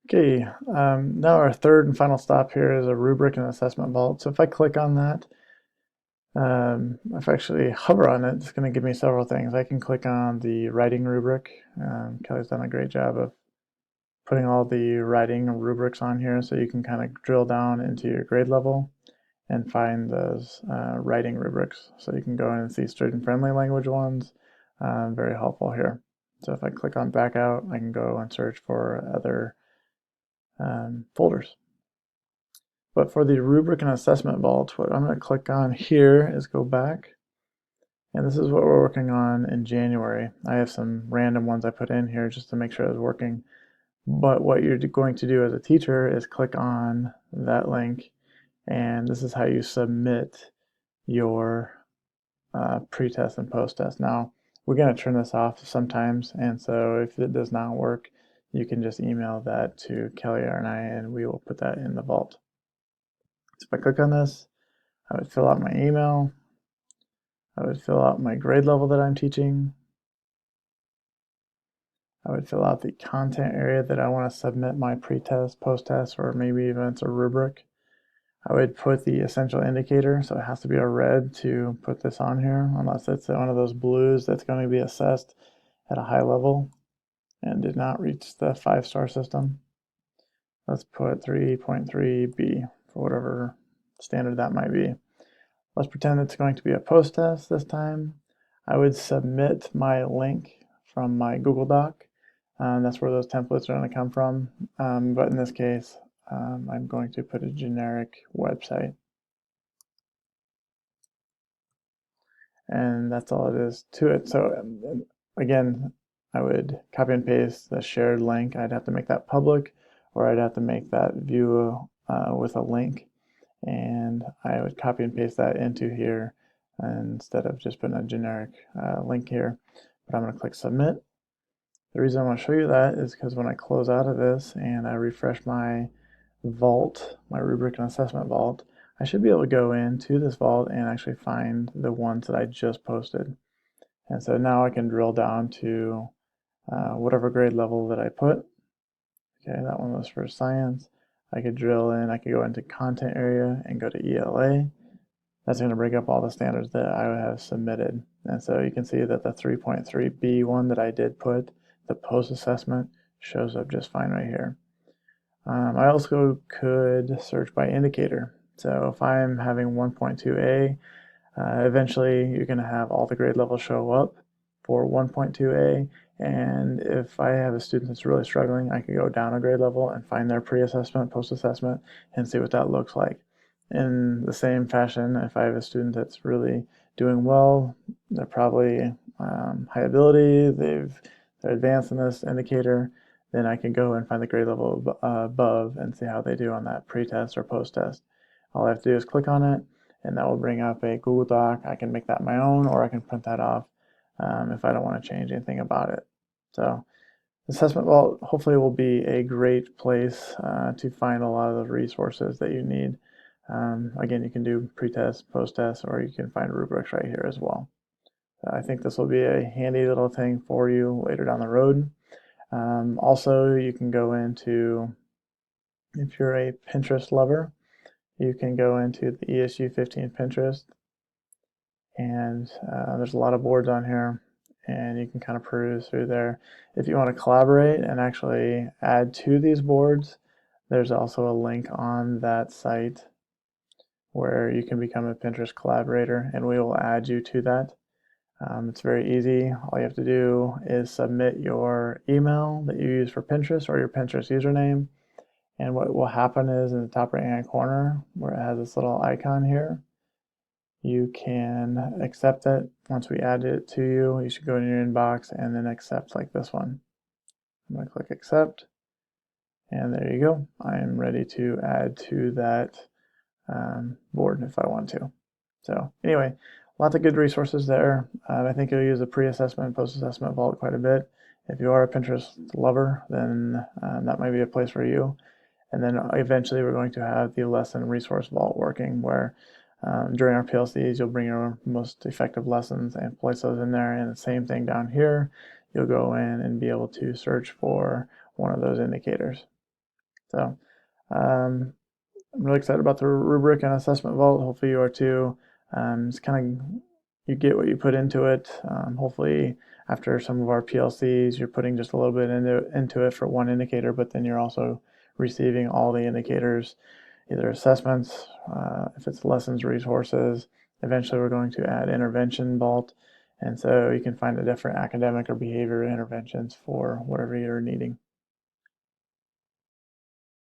Okay, now our third and final stop here is a rubric and assessment vault. So if I click on that, if I actually hover on it, it's going to give me several things. I can click on the writing rubric. Kelly's done a great job of putting all the writing rubrics on here so you can kind of drill down into your grade level and find those writing rubrics. So you can go in and see student-friendly language ones. Very helpful here. So if I click on back out, I can go and search for other folders. But for the rubric and assessment vault, what I'm going to click on here is go back. And this is what we're working on in January. I have some random ones I put in here just to make sure it's working. But what you're going to do as a teacher is click on that link, and this is how you submit your pre-test and post-test. Now, we're going to turn this off sometimes, and so if it does not work, you can just email that to Kelly or I, and we will put that in the vault. So if I click on this, I would fill out my email, I would fill out my grade level that I'm teaching, I would fill out the content area that I want to submit my pre-test, post-test, or maybe even it's a rubric. I would put the essential indicator, so it has to be a red to put this on here, unless it's one of those blues that's going to be assessed at a high level and did not reach the 5-star system. Let's put 3.3B for whatever standard that might be. Let's pretend it's going to be a post test this time. I would submit my link from my Google Doc. That's where those templates are going to come from. But in this case, I'm going to put a generic website. And that's all it is to it. So again, I would copy and paste the shared link. I'd have to make that public, or I'd have to make that view with a link. And I would copy and paste that into here instead of just putting a generic link here. But I'm going to click submit. The reason I want to show you that is because when I close out of this and I refresh my vault, my rubric and assessment vault, I should be able to go into this vault and actually find the ones that I just posted. And so now I can drill down to whatever grade level that I put. Okay, that one was for science. I could drill in, I could go into content area and go to ELA. That's going to bring up all the standards that I have submitted. And so you can see that the 3.3B one that I did put, the post-assessment, shows up just fine right here. I also could search by indicator. So if I'm having 1.2A, eventually you're going to have all the grade levels show up for 1.2A. And if I have a student that's really struggling, I could go down a grade level and find their pre-assessment, post-assessment, and see what that looks like. In the same fashion, if I have a student that's really doing well, they're probably high ability, they're advanced in this indicator, then I can go and find the grade level above and see how they do on that pre-test or post-test. All I have to do is click on it, and that will bring up a Google Doc. I can make that my own, or I can print that off if I don't want to change anything about it. So Assessment Vault hopefully will be a great place to find a lot of the resources that you need. Again, you can do pre-test, post-test, or you can find rubrics right here as well. I think this will be a handy little thing for you later down the road. Also, you can go into, if you're a Pinterest lover, you can go into the ESU 15 Pinterest, and there's a lot of boards on here, and you can kind of peruse through there. If you want to collaborate and actually add to these boards, there's also a link on that site where you can become a Pinterest collaborator, and we will add you to that. It's very easy. All you have to do is submit your email that you use for Pinterest or your Pinterest username. And what will happen is in the top right hand corner where it has this little icon here, you can accept it. Once we add it to you, you should go in your inbox and then accept like this one. I'm going to click accept, and there you go. I am ready to add to that board if I want to. So anyway, lots of good resources there. I think you'll use the pre-assessment and post-assessment vault quite a bit. If you are a Pinterest lover, then that might be a place for you. And then eventually we're going to have the lesson resource vault working where during our PLCs, you'll bring your most effective lessons and place those in there. And the same thing down here, you'll go in and be able to search for one of those indicators. So I'm really excited about the rubric and assessment vault. Hopefully you are too. It's kind of, you get what you put into it. Hopefully after some of our PLCs, you're putting just a little bit into it for one indicator, but then you're also receiving all the indicators, either assessments, if it's lessons, resources. Eventually we're going to add intervention vault. And so you can find the different academic or behavior interventions for whatever you're needing.